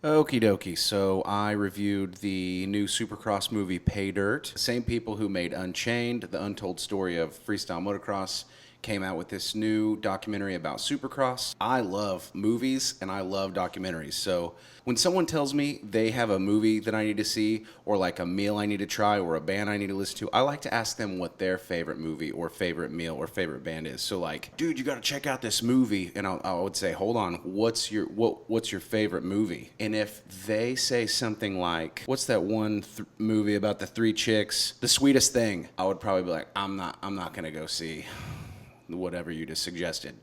Okie dokie. So I reviewed the new Supercross movie Pay Dirt. The same people who made Unchained, the untold story of freestyle motocross, came out with this new documentary about Supercross. I love movies and I love documentaries. So when someone tells me they have a movie that I need to see, or like a meal I need to try, or a band I need to listen to, I like to ask them what their favorite movie or favorite meal or favorite band is. So like, dude, you got to check out this movie, and I would say, hold on, what's your favorite movie? And if they say something like, what's that one movie about the three chicks, The Sweetest Thing, I would probably be like, I'm not gonna go see whatever you just suggested.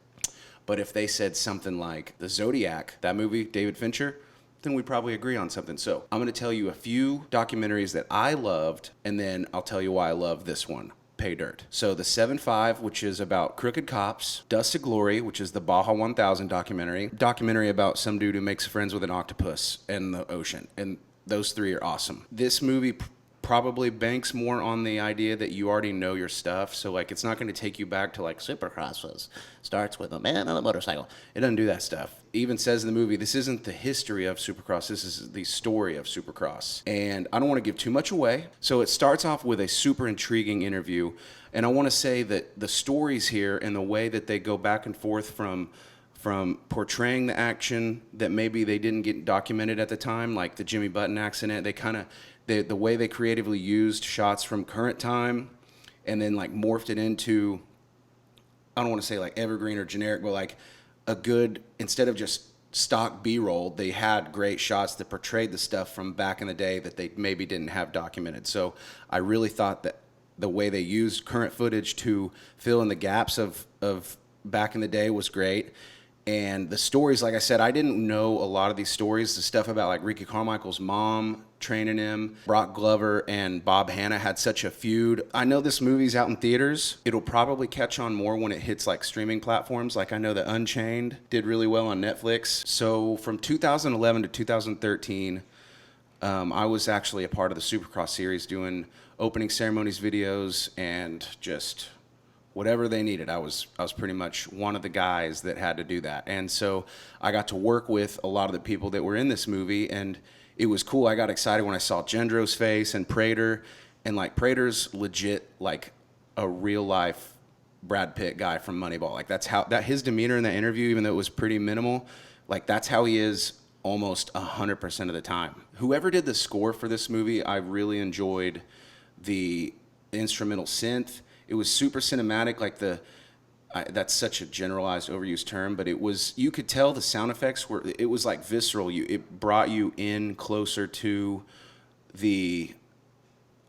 But if they said something like The Zodiac, that movie, David Fincher, then we probably agree on something. So I'm going to tell you a few documentaries that I loved, and then I'll tell you why I love this one. Pay Dirt. So the 7-5, which is about crooked cops. Dust to Glory, which is the Baja 1000 documentary about some dude who makes friends with an octopus in the ocean. And those three are awesome. This movie probably banks more on the idea that you already know your stuff. So like, it's not going to take you back to like Supercross starts with a man on a motorcycle. It doesn't do that stuff. It even says in the movie, this isn't the history of Supercross. This is the story of Supercross. And I don't want to give too much away. So it starts off with a super intriguing interview. And I want to say that the stories here and the way that they go back and forth from portraying the action that maybe they didn't get documented at the time, like the Jimmy Button accident, the way they creatively used shots from current time and then like morphed it into, I don't want to say like evergreen or generic, but like a good, instead of just stock B-roll, they had great shots that portrayed the stuff from back in the day that they maybe didn't have documented. So I really thought that the way they used current footage to fill in the gaps of back in the day was great. And the stories, like I said, I didn't know a lot of these stories. The stuff about like Ricky Carmichael's mom training him, Brock Glover and Bob Hanna had such a feud. I know this movie's out in theaters. It'll probably catch on more when it hits like streaming platforms. Like I know that Unchained did really well on Netflix. So from 2011 to 2013, I was actually a part of the Supercross series doing opening ceremonies videos and just whatever they needed. I was pretty much one of the guys that had to do that. And so I got to work with a lot of the people that were in this movie, and it was cool. I got excited when I saw Gendro's face and Prater, and like Prater's legit like a real life Brad Pitt guy from Moneyball. Like that's how that his demeanor in that interview, even though it was pretty minimal, like that's how he is almost 100% of the time. Whoever did the score for this movie, I really enjoyed the instrumental synth. It was super cinematic, like that's such a generalized, overused term, but it was, you could tell the sound effects were, it was like visceral. It brought you in closer to the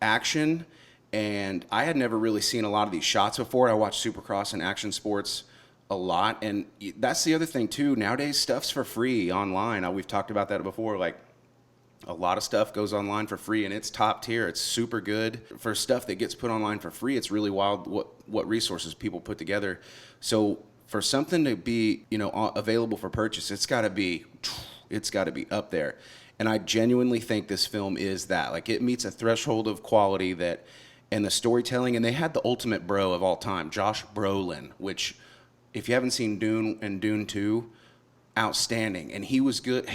action, and I had never really seen a lot of these shots before. I watched Supercross and action sports a lot, and that's the other thing too. Nowadays, stuff's for free online. We've talked about that before, like, a lot of stuff goes online for free, and it's top tier. It's super good. For stuff that gets put online for free, it's really wild what resources people put together. So for something to be, available for purchase, it's got to be up there. And I genuinely think this film is that. Like, it meets a threshold of quality that, and the storytelling, and they had the ultimate bro of all time, Josh Brolin, which, if you haven't seen Dune and Dune 2, outstanding. And he was good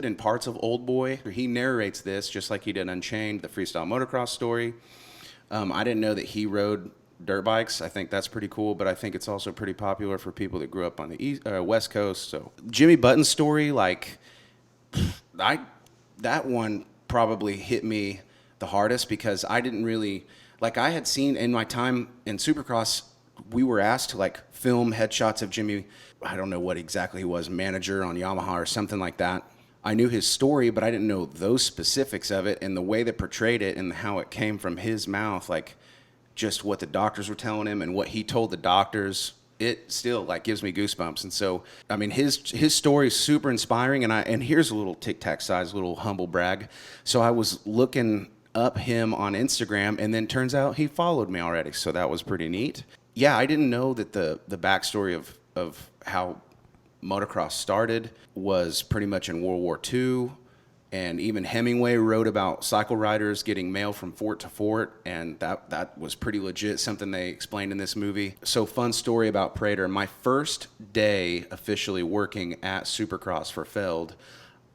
in parts of Old Boy. He narrates this just like he did Unchained, the freestyle motocross story. I didn't know that he rode dirt bikes. I think that's pretty cool, but I think it's also pretty popular for people that grew up on the West Coast. So Jimmy Button's story, like, that one probably hit me the hardest, because I didn't really, like, I had seen in my time in Supercross, we were asked to like film headshots of Jimmy. I don't know what exactly he was, manager on Yamaha or something like that. I knew his story, but I didn't know those specifics of it, and the way they portrayed it and how it came from his mouth, like just what the doctors were telling him and what he told the doctors. It still like gives me goosebumps. And so, I mean, his story is super inspiring. And here's a little Tic Tac size, little humble brag. So I was looking up him on Instagram, and then turns out he followed me already. So that was pretty neat. Yeah, I didn't know that the backstory of how motocross started was pretty much in World War II. And even Hemingway wrote about cycle riders getting mail from fort to fort, and that was pretty legit, something they explained in this movie. So, fun story about Prater. My first day officially working at Supercross for Feld,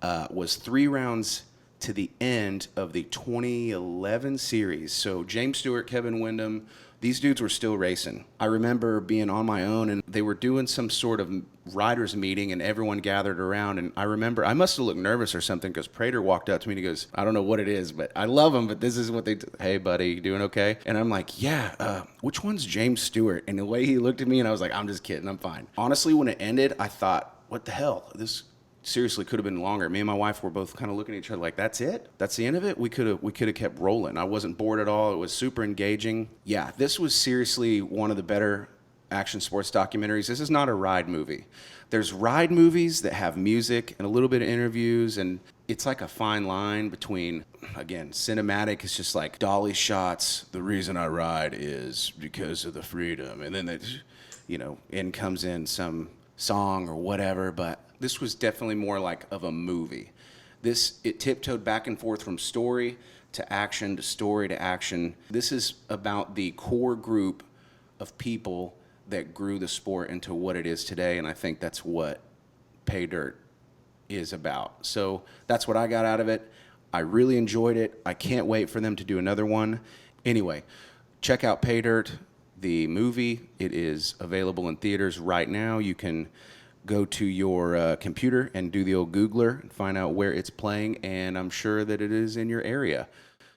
was 3 rounds to the end of the 2011 series. So James Stewart, Kevin Windham, these dudes were still racing. I remember being on my own and they were doing some sort of riders meeting and everyone gathered around. And I remember I must have looked nervous or something because Prater walked up to me and he goes, I don't know what it is, but I love him, but this is what they do. Hey, buddy, you doing okay? And I'm like, yeah, which one's James Stewart? And the way he looked at me and I was like, I'm just kidding, I'm fine. Honestly, when it ended, I thought, what the hell? This seriously could have been longer. Me and my wife were both kind of looking at each other like, that's it? That's the end of it? We could have kept rolling. I wasn't bored at all. It was super engaging. Yeah, this was seriously one of the better action sports documentaries. This is not a ride movie. There's ride movies that have music and a little bit of interviews, and it's like a fine line between, again, cinematic is just like dolly shots. The reason I ride is because of the freedom. And then, in comes in some song or whatever, but this was definitely more like of a movie. It tiptoed back and forth from story to action to story to action. This is about the core group of people that grew the sport into what it is today, and I think that's what Pay Dirt is about. So that's what I got out of it. I really enjoyed it. I can't wait for them to do another one. Anyway, check out Pay Dirt, the movie. It is available in theaters right now. You can go to your computer and do the old Googler and find out where it's playing, and I'm sure that it is in your area.